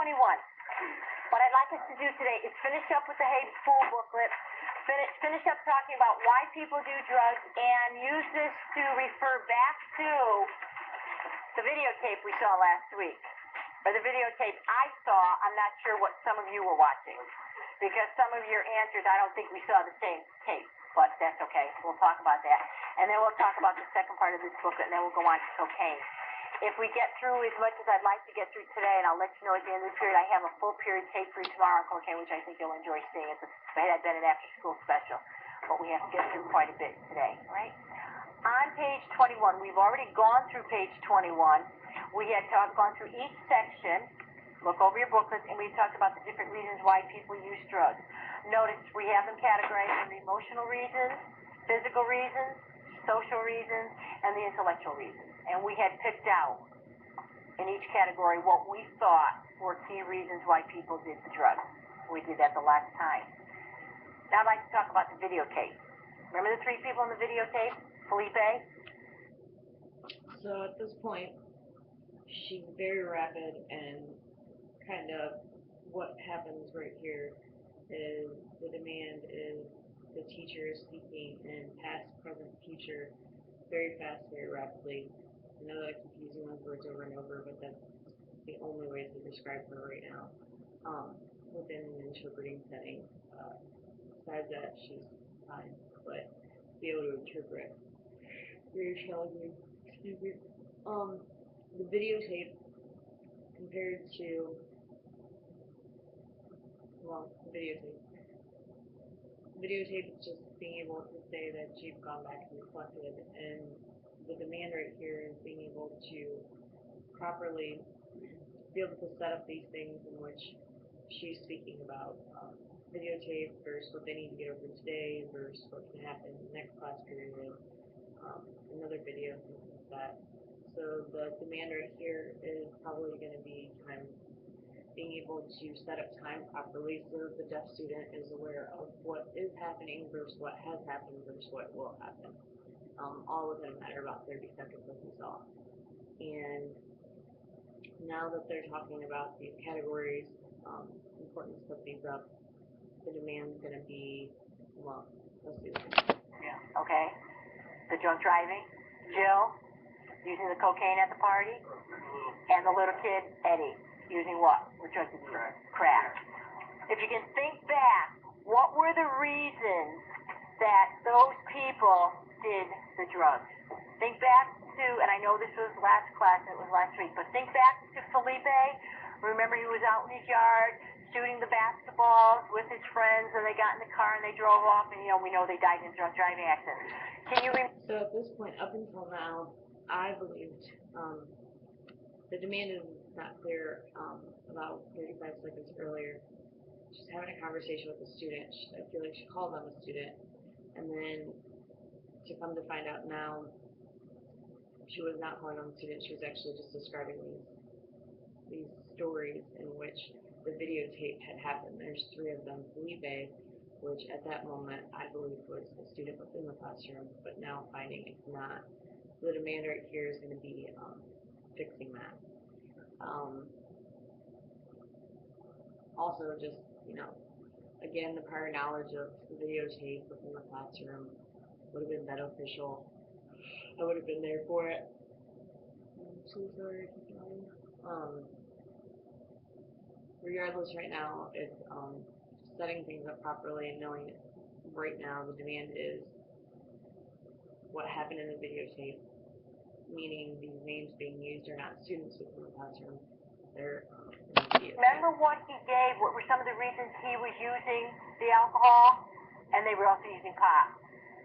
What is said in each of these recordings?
21. What I'd like us to do today is finish up with the Hate Fool booklet, finish up talking about why people do drugs, and use this to refer back to the videotape we saw last week. Or the videotape I saw. I'm not sure what some of you were watching, because some of your answers, I don't think we saw the same tape, but that's okay. We'll talk about that. And then we'll talk about the second part of this booklet, and then we'll go on to cocaine. If we get through as much as I'd like to get through today, and I'll let you know at the end of the period, I have a full period tape for you tomorrow on cocaine, which I think you'll enjoy seeing. It had been an after-school special, but we have to get through quite a bit today, right? On page 21, we've already gone through page 21. We had gone through each section. Look over your booklets, and we've talked about the different reasons why people use drugs. Notice we have them categorized into emotional reasons, physical reasons, social reasons, and the intellectual reasons. And we had picked out in each category what we thought were key reasons why people did the drugs. We did that the last time. Now I'd like to talk about the videotape. Remember the three people in the videotape? Felipe? So at this point, she's very rapid, and kind of what happens right here is the demand is the teacher is speaking in past, present, future very fast, very rapidly. I know that I keep using those words over and over, but that's the only way to describe her right now within an interpreting setting. Besides that, she's fine, but to be able to interpret very challenging. Excuse me. The videotape compared to, well, the videotape is just being able to say that you've gone back and reflected, and the demand right here is being able to properly be able to set up these things in which she's speaking about. Videotape versus what they need to get over today versus what can happen in the next class period, another video, things like that. So the demand right here is probably going to be time, being able to set up time properly so the deaf student is aware of what is happening versus what has happened versus what will happen. All within a matter of about 30 seconds, as we saw. And now that they're talking about these categories, important to put these up, the demand's going to be, well, let's do this. Yeah. Okay. The drunk driving, Jill, using the cocaine at the party, and the little kid, Eddie, using what? Which drug did he use? Crack. If you can think back, what were the reasons that those people did the drugs? Think back to, and I know this was last class, it was last week, but think back to Felipe. Remember he was out in his yard shooting the basketballs with his friends, and they got in the car and they drove off, and we know they died in a drunk driving accident. Can you remember? So at this point, up until now, I believed the demand is not clear. About 35 seconds earlier, she's having a conversation with a student. I feel like she called on a student, and then to come to find out now, she was not calling on the student. She was actually just describing these stories in which the videotape had happened. There's three of them. Felipe, which at that moment I believe was a student within the classroom, but now finding it's not. The demand right here is going to be fixing that. Also, just, again, the prior knowledge of the videotape within the classroom would have been beneficial. I would have been there for it. I'm so sorry. Regardless, right now, it's setting things up properly and knowing right now the demand is what happened in the videotape, meaning these names being used are not students within the classroom. They're Remember what he gave? What were some of the reasons he was using the alcohol? And they were also using pot.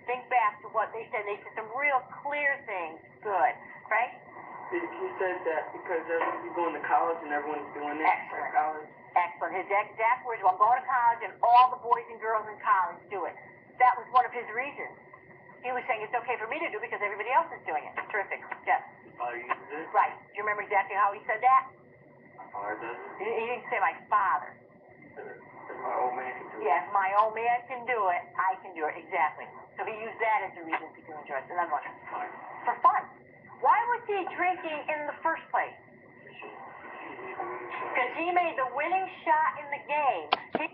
Think back to what they said. They said some real clear things. Good. Right? He said that because he's going to college and everyone's doing it. Excellent. College. Excellent. His exact words, well, I'm going to college and all the boys and girls in college do it. That was one of his reasons. He was saying it's okay for me to do it because everybody else is doing it. Terrific. Jeff. His father uses it? Right. Do you remember exactly how he said that? My father does it? He didn't say my father. He said if my old man can do it. Yeah, if my old man can do it, I can do it. Exactly. So he used that as a reason for doing drugs. Another one. Fine. For fun. Why was he drinking in the first place? Because Because he made the winning shot in the game.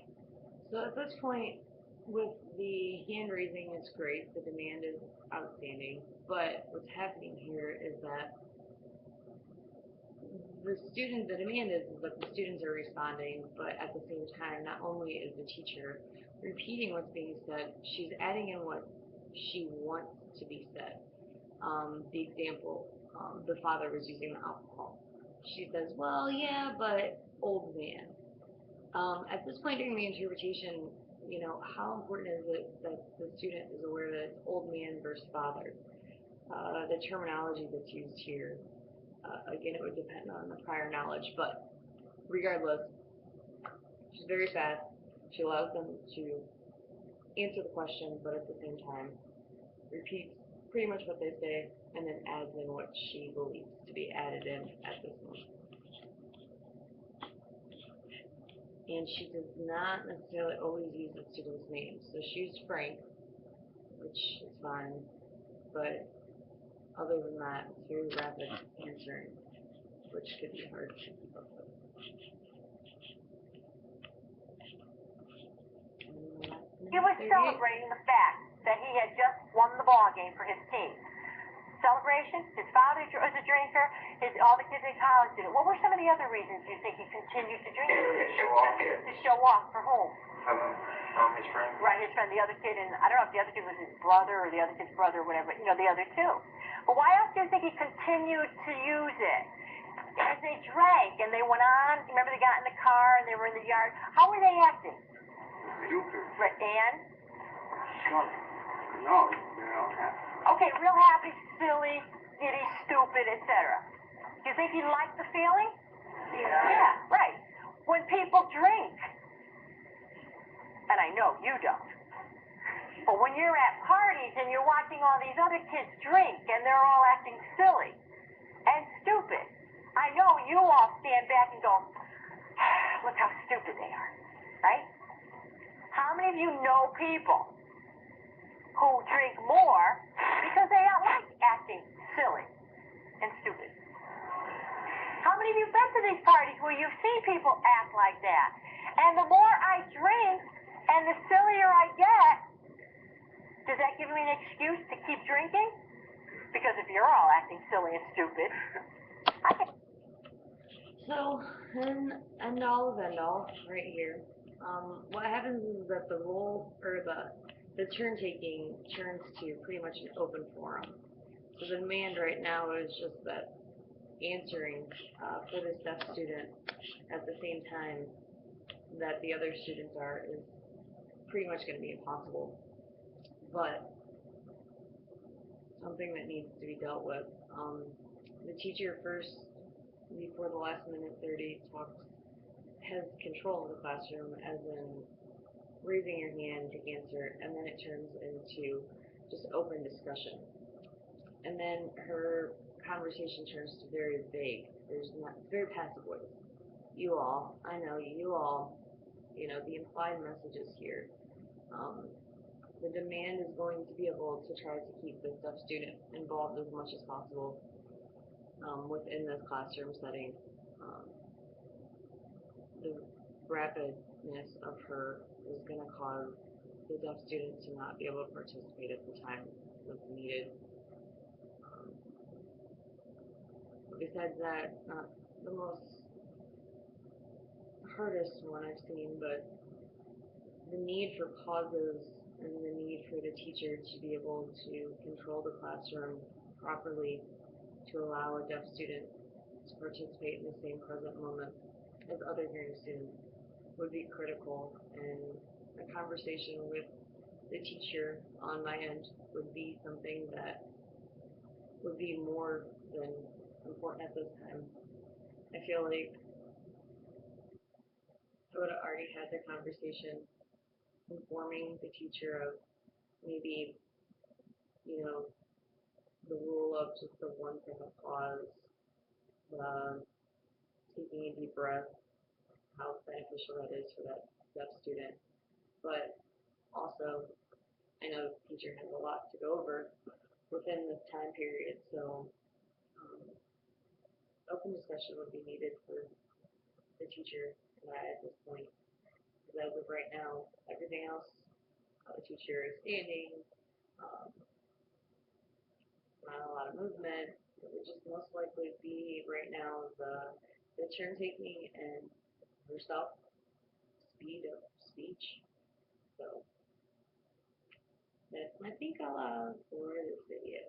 So at this point, with the hand raising is great, the demand is outstanding, but what's happening here is that the demand is that the students are responding, but at the same time, not only is the teacher repeating what's being said, she's adding in what she wants to be said. The example, the father was using the alcohol. She says, well, yeah, but old man. At this point during the interpretation, how important is it that the student is aware that it's old man versus father? The terminology that's used here, again, it would depend on the prior knowledge, but regardless, she's very fast. She allows them to answer the question, but at the same time, repeats pretty much what they say, and then adds in what she believes to be added in at this moment. And she does not necessarily always use the student's name. So she used Frank, which is fine, but other than that, it's very rapid answering, which could be hard to keep up with. He was celebrating the fact that he had just won the ball game for his team. Celebration, his father was a drinker, all the kids in college did it. What were some of the other reasons you think he continued to drink? Show off kids. To show off for whom? His friend. Right, his friend, the other kid, and I don't know if the other kid was his brother or the other kid's brother or whatever, the other two. But why else do you think he continued to use it? As they drank and they went on, remember they got in the car and they were in the yard, how were they acting? Stupid. Right, and? No, happy. Okay, real happy, silly, giddy, stupid, etc. Do you think he liked the feeling? Yeah, right. When people drink, and I know you don't, but when you're at parties and you're watching all these other kids drink and they're all acting silly and stupid, I know you all stand back and go, look how stupid they are, right? How many of you know people who drink more because they don't like acting silly and stupid? How many of you have been to these parties where you've seen people act like that? And the more I drink and the sillier I get, does that give me an excuse to keep drinking? Because if you're all acting silly and stupid, I can... So, end all of end all, right here. What happens is that the role, or the turn taking turns to pretty much an open forum. So the demand right now is just that answering for this deaf student at the same time that the other students are is pretty much going to be impossible. But something that needs to be dealt with. The teacher first, before the last minute 30, has control of the classroom, as in raising your hand to answer, and then it turns into just open discussion. And then her conversation turns to very vague. It's very passive voice. You all, I know you all, the implied messages here. The demand is going to be able to try to keep the deaf student involved as much as possible within this classroom setting. The rapidness of her is going to cause the deaf student to not be able to participate at the time that's needed. Besides that, not the most hardest one I've seen, but the need for pauses and the need for the teacher to be able to control the classroom properly to allow a deaf student to participate in the same present moment as other hearing students would be critical, and a conversation with the teacher on my end would be something that would be more than important at this time. I feel like I would have already had the conversation informing the teacher of maybe, the rule of just the 1-second pause, taking a deep breath, how beneficial that is for that deaf student. But also, I know the teacher has a lot to go over within this time period, so open discussion would be needed for the teacher at this point. Because as of right now, everything else, the teacher is standing, um, not a lot of movement. It would just most likely be right now the turn taking and her speed of speech. So that's my think aloud for this video.